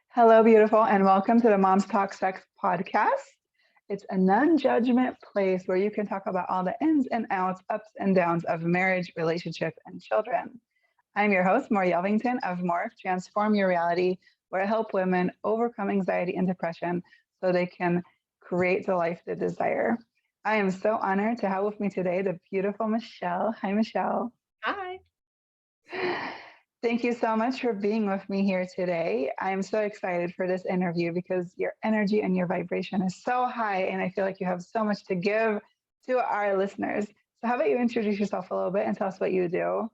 Hello, beautiful, and welcome to the Moms Talk Sex podcast. It's a non-judgment place where you can talk about all the ins and outs, ups and downs of marriage, relationship, and children. I'm your host, Maury Elvington of Morph Transform Your Reality, where I help women overcome anxiety and depression so they can create the life they desire. I am so honored to have with me today the beautiful Michelle. Hi, Michelle. Hi. Thank you so much for being with me here today. I'm so excited for this interview because your energy and your vibration is so high, and I feel like you have so much to give to our listeners. So, how about you introduce yourself a little bit and tell us what you do?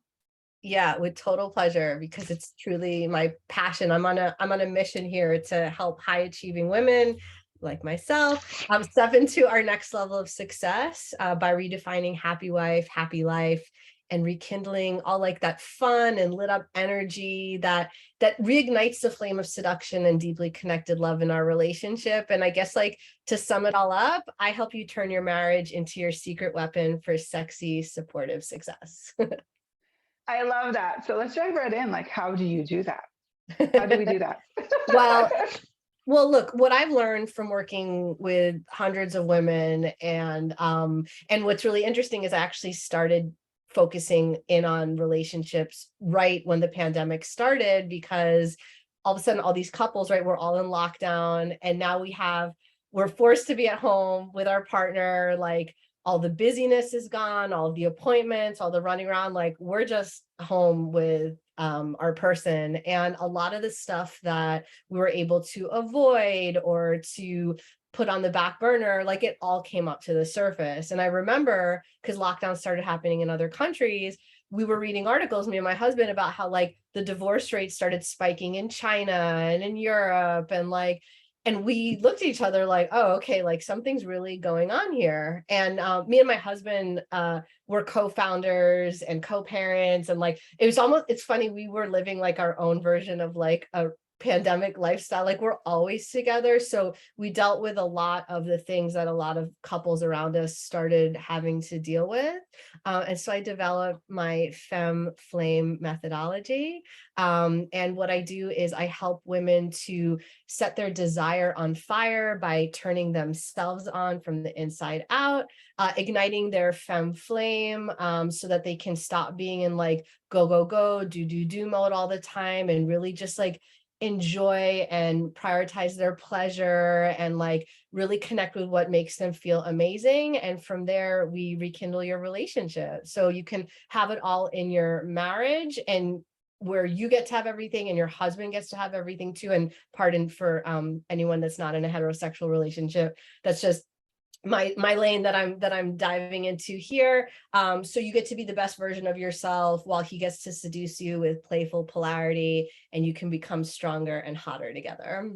Yeah, with total pleasure, because it's truly my passion. I'm on a mission here to help high achieving women like myself step into our next level of success by redefining happy wife, happy life, and rekindling all like that fun and lit up energy that reignites the flame of seduction and deeply connected love in our relationship. And I guess, like, to sum it all up, I help you turn your marriage into your secret weapon for sexy, supportive success. I love that. So, let's dive right in. Like, how do you do that? How do we do that? Well, look, what I've learned from working with hundreds of women, and what's really interesting is I actually started focusing in on relationships right when the pandemic started, because all of a sudden all these couples, right, we're all in lockdown, and now we're forced to be at home with our partner. Like, all the busyness is gone, all the appointments, all the running around, like we're just home with our person. And a lot of the stuff that we were able to avoid or to put on the back burner, like, it all came up to the surface. And I remember, because lockdown started happening in other countries, we were reading articles, me and my husband, about how, like, the divorce rate started spiking in China and in Europe, and we looked at each other like, oh, okay, like something's really going on here. And me and my husband were co-founders and co-parents, and like it's funny, we were living like our own version of like a pandemic lifestyle. Like, we're always together, so we dealt with a lot of the things that a lot of couples around us started having to deal with. And so I developed my Femme Flame methodology, and what I do is I help women to set their desire on fire by turning themselves on from the inside out, igniting their femme flame, so that they can stop being in like go, go, go, do mode all the time, and really just like enjoy and prioritize their pleasure, and like really connect with what makes them feel amazing. And from there, we rekindle your relationship. So you can have it all in your marriage, and where you get to have everything and your husband gets to have everything too. And pardon for anyone that's not in a heterosexual relationship, that's just my lane that I'm diving into here. So you get to be the best version of yourself while he gets to seduce you with playful polarity, and you can become stronger and hotter together.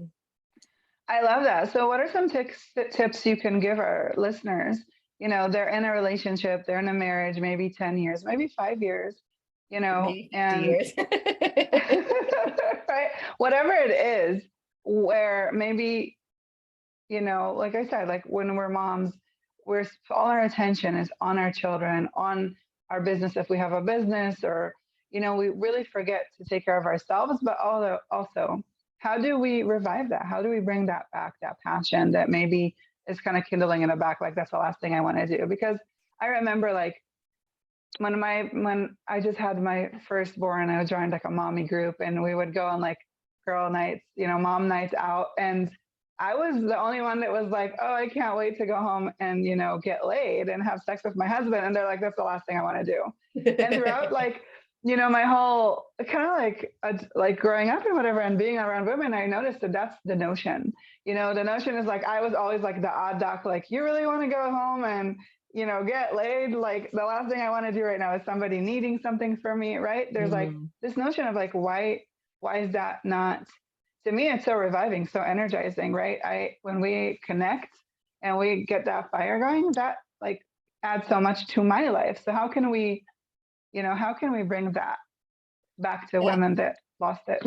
I love that. So, what are some tips you can give our listeners? They're in a relationship, they're in a marriage, maybe 10 years, maybe 5 years, Maybe 50 and years. right, whatever it is, where maybe, like I said, like when we're moms, all our attention is on our children, on our business if we have a business, or, we really forget to take care of ourselves. But also, how do we revive that? How do we bring that back, that passion that maybe is kind of kindling in the back? Like, that's the last thing I want to do. Because I remember, like, when I just had my firstborn, I joined like a mommy group, and we would go on like girl nights, mom nights out, and I was the only one that was like, oh, I can't wait to go home and get laid and have sex with my husband. And they're like, that's the last thing I want to do. And throughout, like, my whole kind of like growing up and whatever, and being around women, I noticed that that's the notion. The notion is like, I was always like the odd duck, like, you really want to go home and get laid? Like, the last thing I want to do right now is somebody needing something from me, right? There's like this notion of like, why is that not? To me, it's so reviving, so energizing, right? When we connect and we get that fire going, that like adds so much to my life. So how can we bring that back to Yeah. women that lost it?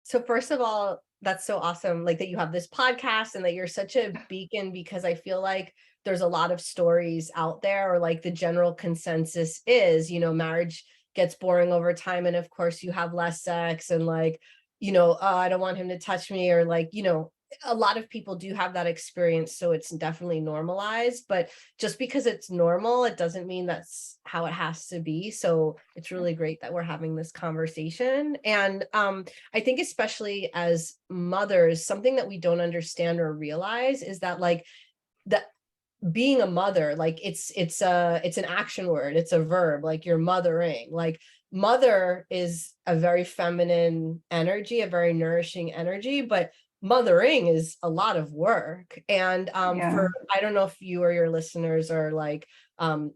So first of all, that's so awesome, like, that you have this podcast and that you're such a beacon, because I feel like there's a lot of stories out there, or like the general consensus is, marriage gets boring over time. And of course you have less sex and like, you know, oh, I don't want him to touch me, or like, you know, a lot of people do have that experience. So it's definitely normalized, but just because it's normal, it doesn't mean that's how it has to be. So it's really great that we're having this conversation. And I think especially as mothers, something that we don't understand or realize is that like that being a mother, like it's an action word, it's a verb, like you're mothering. Like mother is a very feminine energy, a very nourishing energy, but mothering is a lot of work. And Yeah. for, I don't know if you or your listeners are like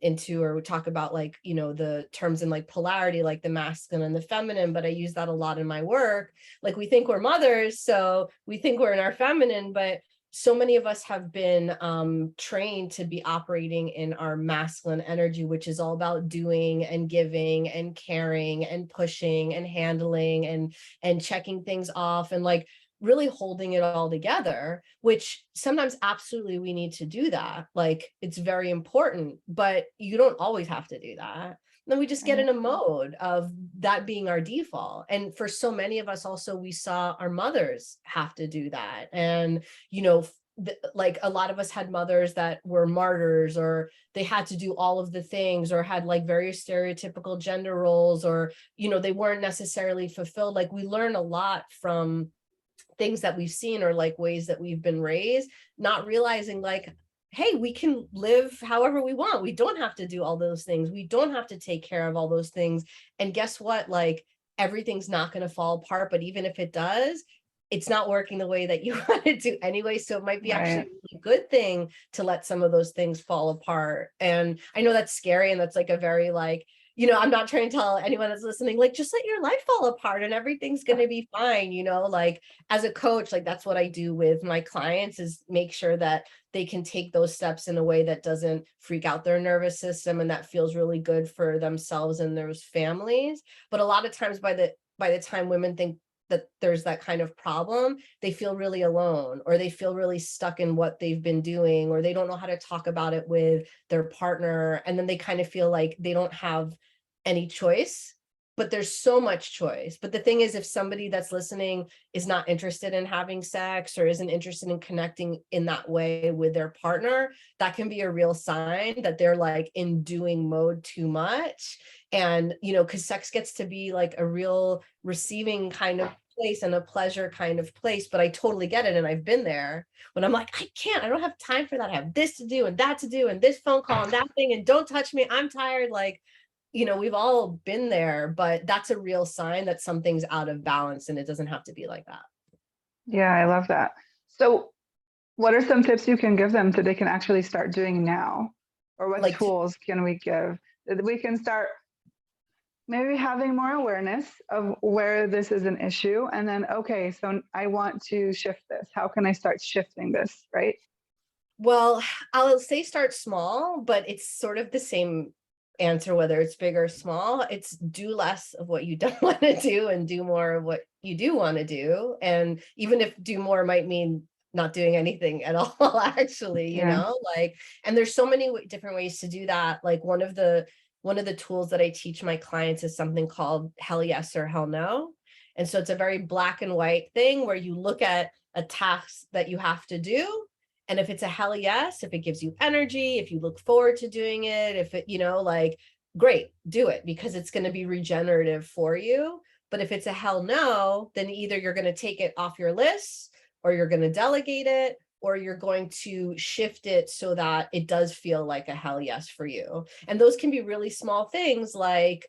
into or talk about like, you know, the terms in like polarity, like the masculine and the feminine, but I use that a lot in my work. Like we think we're mothers, so we think we're in our feminine, but so many of us have been trained to be operating in our masculine energy, which is all about doing and giving and caring and pushing and handling and checking things off and like really holding it all together, which sometimes absolutely we need to do that. Like it's very important, but you don't always have to do that. Then we just get Right. in a mode of that being our default. And for so many of us also, we saw our mothers have to do that. And, you know, like a lot of us had mothers that were martyrs, or they had to do all of the things, or had like very stereotypical gender roles, or, you know, they weren't necessarily fulfilled. Like we learn a lot from things that we've seen or like ways that we've been raised, not realizing like, hey, we can live however we want. We don't have to do all those things. We don't have to take care of all those things. And guess what? Like everything's not going to fall apart. But even if it does, it's not working the way that you want it to anyway. So it might be actually Right. a good thing to let some of those things fall apart. And I know that's scary. And that's like a very like, you know, I'm not trying to tell anyone that's listening, like, just let your life fall apart and everything's going to be fine. You know, like as a coach, like that's what I do with my clients, is make sure that they can take those steps in a way that doesn't freak out their nervous system and that feels really good for themselves and their families. But a lot of times by the time women think that there's that kind of problem, they feel really alone, or they feel really stuck in what they've been doing, or they don't know how to talk about it with their partner. And then they kind of feel like they don't have any choice, but there's so much choice. But the thing is, if somebody that's listening is not interested in having sex or isn't interested in connecting in that way with their partner, that can be a real sign that they're like in doing mode too much. And, you know, because sex gets to be like a real receiving kind of place and a pleasure kind of place. But I totally get it. And I've been there when I'm like, I don't have time for that. I have this to do and that to do and this phone call and that thing, and don't touch me, I'm tired. Like, you know, we've all been there, but that's a real sign that something's out of balance, and it doesn't have to be like that. Yeah, I love that. So, what are some tips you can give them that they can actually start doing now? Or what Like to, tools can we give that we can start maybe having more awareness of where this is an issue? And then, okay, so I want to shift this. How can I start shifting this? Right. well, I'll say start small, but it's sort of the same answer, whether it's big or small. It's do less of what you don't want to do and do more of what you do want to do. And even if do more might mean not doing anything at all, actually, you Yeah. know, like, and there's so many different ways to do that. Like one of the tools that I teach my clients is something called hell yes or hell no. And so it's a very black and white thing where you look at a task that you have to do. And if it's a hell yes, if it gives you energy, if you look forward to doing it, if it, you know, like, great, do it, because it's going to be regenerative for you. But if it's a hell no, then either you're going to take it off your list, or you're going to delegate it, or you're going to shift it so that it does feel like a hell yes for you. And those can be really small things, like,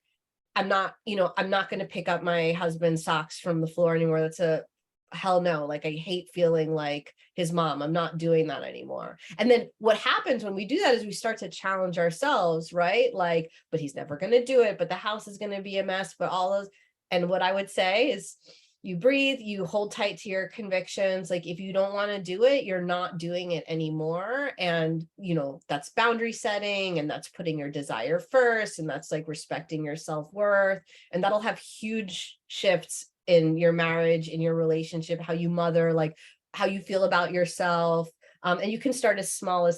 I'm not going to pick up my husband's socks from the floor anymore. That's a hell no. Like, I hate feeling like his mom. I'm not doing that anymore. And then what happens when we do that is we start to challenge ourselves, right? Like, but he's never going to do it, but the house is going to be a mess, but all those. And what I would say is, you breathe, you hold tight to your convictions. Like, if you don't want to do it, you're not doing it anymore. And, you know, that's boundary setting, and that's putting your desire first. And that's like respecting your self-worth. And that'll have huge shifts in your marriage, in your relationship, how you mother, like how you feel about yourself. And you can start as small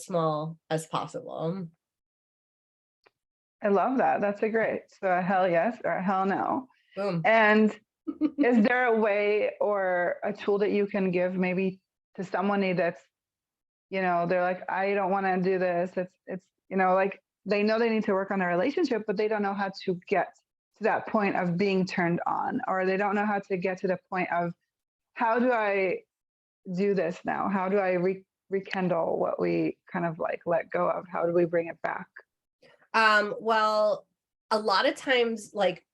as possible. I love that. That's a great. So a hell yes or a hell no. Boom. And is there a way or a tool that you can give maybe to someone that's, they're like, I don't want to do this. It's, like they know they need to work on their relationship, but they don't know how to get to that point of being turned on, or they don't know how to get to the point of how do I do this now? How do I rekindle what we kind of like let go of? How do we bring it back? Well, a lot of times, like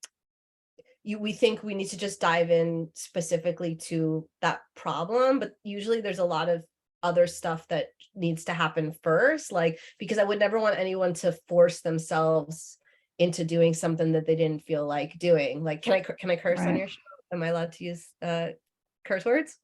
we think we need to just dive in specifically to that problem, but usually there's a lot of other stuff that needs to happen first, like, because I would never want anyone to force themselves into doing something that they didn't feel like doing. Like, can I curse on Right. your show? Am I allowed to use curse words?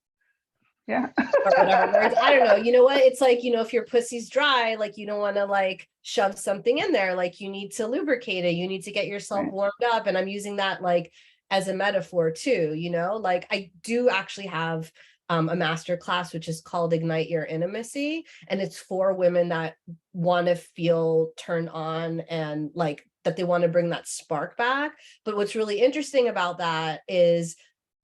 Yeah. Or whatever words. I don't know. You know what? It's like, if your pussy's dry, like you don't want to like shove something in there. Like you need to lubricate it. You need to get yourself Right. warmed up. And I'm using that like as a metaphor too, like I do actually have a master class, which is called Ignite Your Intimacy. And it's for women that want to feel turned on and like that they want to bring that spark back. But what's really interesting about that is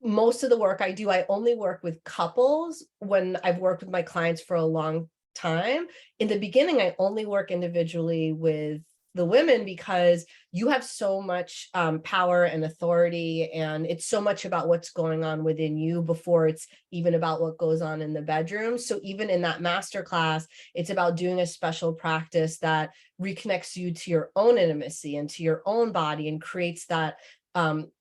most of the work I do, I only work with couples. When I've worked with my clients for a long time, in the beginning, I only work individually with the women because you have so much power and authority, and it's so much about what's going on within you before it's even about what goes on in the bedroom. So even in that masterclass, it's about doing a special practice that reconnects you to your own intimacy and to your own body and creates that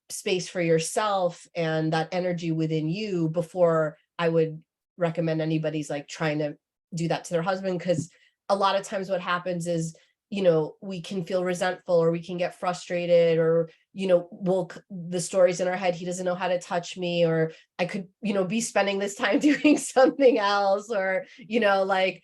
space for yourself and that energy within you before I would recommend anybody's like trying to do that to their husband. Because a lot of times what happens is, we can feel resentful or we can get frustrated, or, the stories in our head, he doesn't know how to touch me, or I could, be spending this time doing something else, or, like,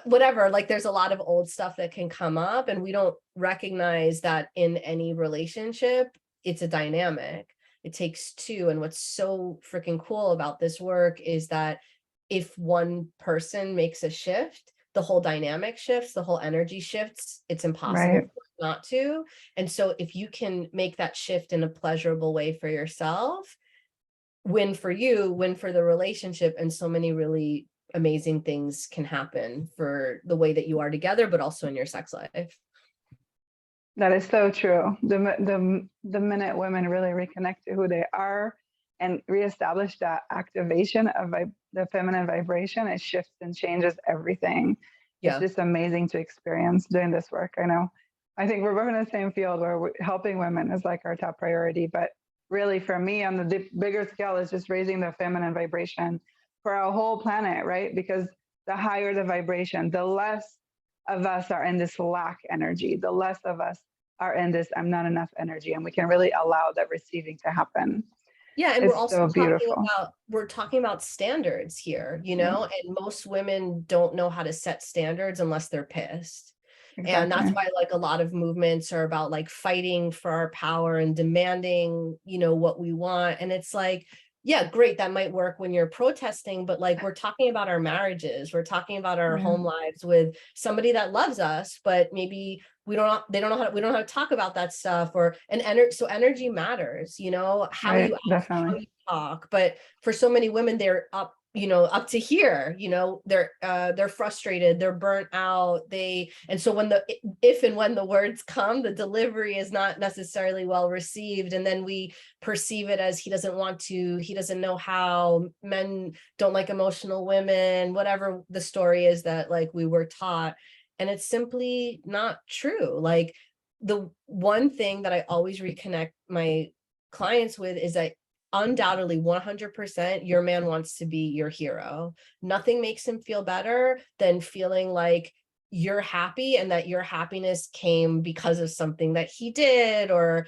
whatever, like there's a lot of old stuff that can come up, and we don't recognize that in any relationship, it's a dynamic. It takes two. And what's so freaking cool about this work is that if one person makes a shift, the whole dynamic shifts, the whole energy shifts. It's impossible Right. not to. And so if you can make that shift in a pleasurable way for yourself, win for you, win for the relationship, and so many really amazing things can happen for the way that you are together, but also in your sex life. That is so true. The minute women really reconnect to who they are and reestablish that activation of the feminine vibration, it shifts and changes everything. It's Yeah. just amazing to experience doing this work. I know. I think we're both in the same field where helping women is like our top priority. But really, for me, on the bigger scale, is just raising the feminine vibration for our whole planet, right? Because the higher the vibration, the less of us are in this lack energy, the less of us are in this I'm not enough energy, and we can really allow that receiving to happen. Yeah, and It's so beautiful. we're talking about standards here, Yeah, and most women don't know how to set standards unless they're pissed. And that's exactly. why like a lot of movements are about like fighting for our power and demanding, what we want. And it's like, yeah, great, that might work when you're protesting, but like we're talking about our marriages, we're talking about our Yeah, home lives with somebody that loves us, but maybe they don't know how we don't know how to talk about that stuff, or so energy matters, how you right. act, how Definitely. you talk. But for so many women, they're up to here, they're frustrated, they're burnt out, and so if and when the words come, the delivery is not necessarily well received, and then we perceive it as he doesn't know how, men don't like emotional women, whatever the story is that like we were taught. And it's simply not true. Like the one thing that I always reconnect my clients with is that undoubtedly 100% your man wants to be your hero. Nothing makes him feel better than feeling like you're happy and that your happiness came because of something that he did, or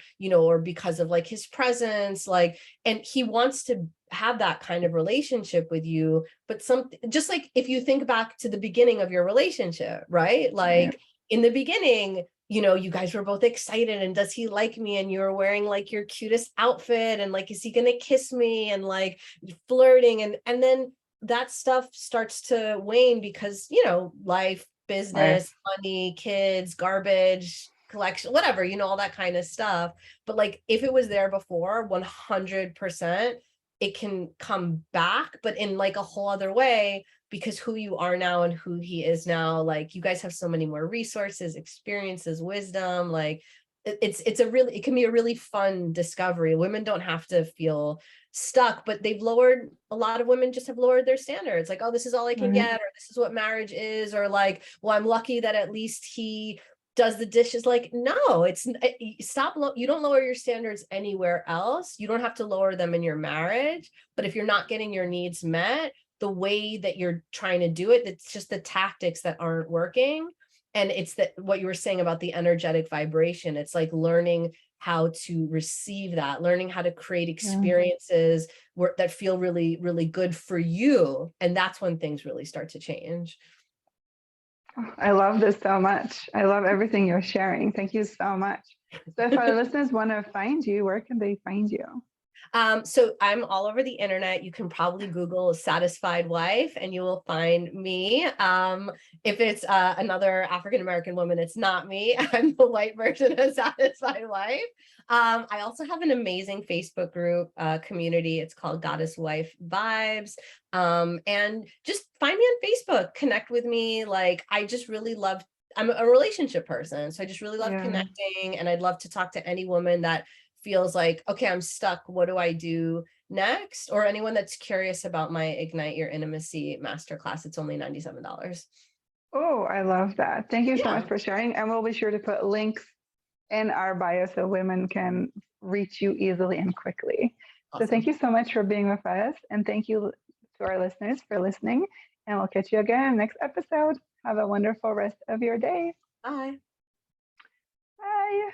because of like his presence, like, and he wants to have that kind of relationship with you. But just like if you think back to the beginning of your relationship, right? Right. Like in the beginning, you guys were both excited, and does he like me? And you were wearing like your cutest outfit, and like, is he gonna kiss me? And like flirting, and then that stuff starts to wane because life, Life. business, money, kids, garbage, collection, whatever, all that kind of stuff. But like, if it was there before, 100%, it can come back, but in like a whole other way, because who you are now and who he is now, like you guys have so many more resources, experiences, wisdom, like it can be a really fun discovery. Women don't have to feel stuck, but a lot of women just have lowered their standards. Like, oh, this is all I can Right. get, or this is what marriage is, or like, well, I'm lucky that at least he does the dishes. Like, no, you don't lower your standards anywhere else. You don't have to lower them in your marriage. But if you're not getting your needs met, the way that you're trying to do it, it's just the tactics that aren't working. And it's what you were saying about the energetic vibration. It's like learning how to receive that, learning how to create experiences that feel really, really good for you. And that's when things really start to change. I love this so much. I love everything you're sharing. Thank you so much. So if our listeners want to find you, where can they find you? So I'm all over the internet. You can probably Google satisfied wife and you will find me. If it's another African-American woman, it's not me. I'm the white version of satisfied wife. I also have an amazing Facebook group community. It's called Goddess Wife Vibes. And just find me on Facebook, connect with me. Like, I just really love, I'm a relationship person. So I just really love connecting, and I'd love to talk to any woman that feels like, okay, I'm stuck. What do I do next? Or anyone that's curious about my Ignite Your Intimacy masterclass. It's only $97. Oh, I love that. Thank you so Yeah. much for sharing. And we'll be sure to put links in our bio so women can reach you easily and quickly. So thank Awesome. you so much for being with us. And thank you to our listeners for listening. And we'll catch you again next episode. Have a wonderful rest of your day. Bye. Bye.